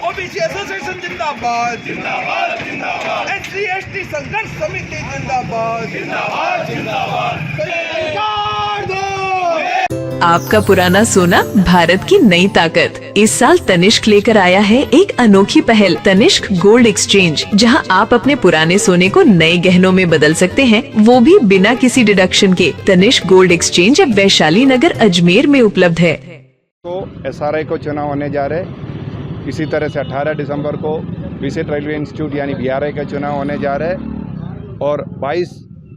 OBC association जिंदाबाद जिंदाबाद जिंदाबाद। एससी एसटी संघर्ष समिति जिंदाबाद जिंदाबाद जिंदाबाद। आपका पुराना सोना भारत की नई ताकत। इस साल तनिष्क लेकर आया है एक अनोखी पहल, तनिष्क गोल्ड एक्सचेंज, जहां आप अपने पुराने सोने को नए गहनों में बदल सकते हैं, वो भी बिना किसी डिडक्शन के। तनिष्क गोल्ड एक्सचेंज अब वैशाली नगर अजमेर में उपलब्ध है। तो एसआरआई को चुनाव होने जा रहे, इसी तरह से 18 दिसंबर को विजिट रेलवे इंस्टीट्यूट यानी बीआरआई का चुनाव होने जा रहा है और 22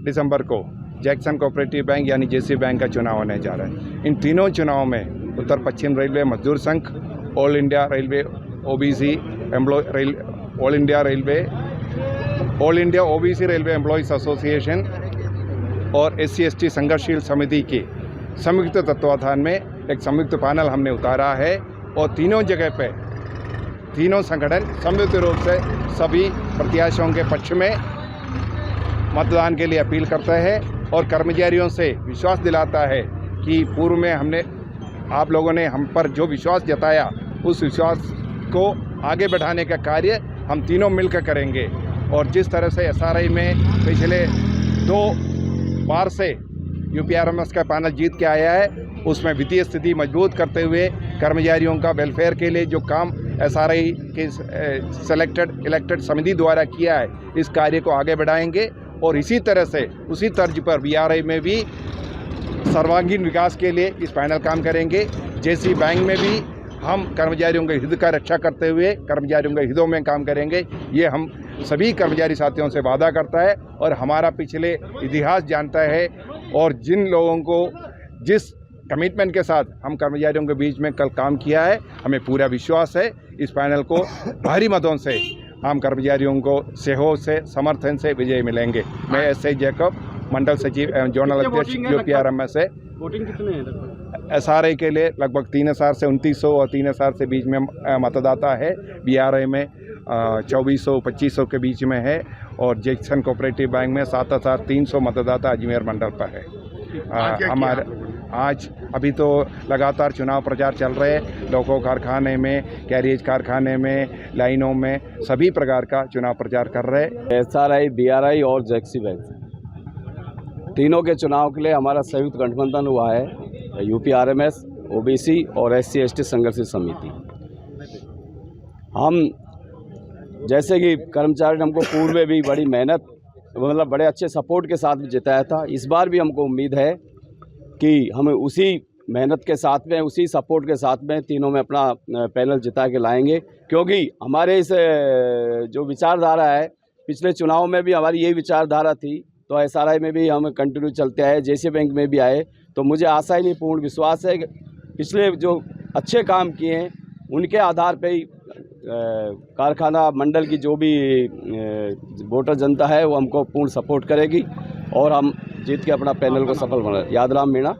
दिसंबर को जैक्सन कोऑपरेटिव बैंक यानी जेसी बैंक का चुनाव होने जा रहा है। इन तीनों चुनावों में उत्तर पश्चिम रेलवे मजदूर संघ, all India railway OBC all India OBC railway employees association और एससी एसटी संघर्षशील समिति के संयुक्त तत्वाधान में एक संयुक्त पैनल हमने उतारा है और तीनों जगह पे तीनों संगठन संयुक्त रूप से सभी प्रत्याशियों के पक्ष में मतदान के लिए अपील करता है और कर्मचारियों से विश्वास दिलाता है कि पूर्व में आप लोगों ने हम पर जो विश्वास जताया, उस विश्वास को आगे बढ़ाने का कार्य हम तीनों मिलकर करेंगे। और जिस तरह से एसआरआई में पिछले 2 बार से यूपीआरएमएस का पैनल जीत के आया है, उसमें वित्तीय स्थिति मजबूत करते हुए कर्मचारियों का वेलफेयर के लिए जो काम एसआरआई के इलेक्टेड समिति द्वारा किया है, इस कार्य को आगे बढ़ाएंगे। और इसी तरह से उसी तर्ज पर बीआरआई में भी सर्वांगीण विकास के लिए इस पैनल काम करेंगे। जेसी बैंक में भी हम कर्मचारियों के हित का रक्षा करते हुए कर्मचारियों के हितों में काम करेंगे। ये हम सभी कर्मचारी साथियों से वादा करता है और हमारा पिछले इतिहास जानता है और जिन लोगों को जिस कमिटमेंट के साथ हम कर्मचारियों के बीच में कल काम किया है, हमें पूरा विश्वास है इस पैनल को भारी मतों से हम कर्मचारियों को सहयोग से समर्थन से विजय मिलेंगे। मैं एसआई जैकब, मंडल सचिव एवं जोनल अध्यक्ष यूपीआरएमएस से। वोटिंग कितने हैं लगभग? एसआरआई के लिए लगभग 3000 से 2900 और 3000 से बीच में मतदाता है। बीआरआई में 2400-2500 के बीच में है और जैक्सन कोऑपरेटिव बैंक में 7300 मतदाता अजमेर मंडल पर है। आज अभी तो लगातार चुनाव प्रचार चल रहे हैं। लोको कारखाने में, कैरियज कारखाने में, लाइनों में सभी प्रकार का चुनाव प्रचार कर रहे हैं। एसआरआई, बीआरआई और जैक्सी बैंक तीनों के चुनाव के लिए हमारा संयुक्त गठबंधन हुआ है। यूपीआरएमएस, ओबीसी और एससी एसटी संघर्षशील समिति। हम जैसे कि कर्मचारी हमको पूर्व में भी बड़ी मेहनत मतलब बड़े अच्छे सपोर्ट के साथ जिताया था, इस बार भी हमको उम्मीद है कि हमें उसी मेहनत के साथ में, उसी सपोर्ट के साथ में तीनों में अपना पैनल जिता के लाएंगे। क्योंकि हमारे इस जो विचारधारा है, पिछले चुनाव में भी हमारी यही विचारधारा थी, तो एसआरआई में भी हम कंटिन्यू चलते आए, जेसी बैंक में भी आए। तो मुझे आशा ही नहीं, पूर्ण विश्वास है कि पिछले जो अच्छे काम किए हैं उनके आधार पर ही कारखाना मंडल की जो भी वोटर जनता है वो हमको पूर्ण सपोर्ट करेगी और हम जीत के अपना पैनल को सफल बना। यादराम मीणा।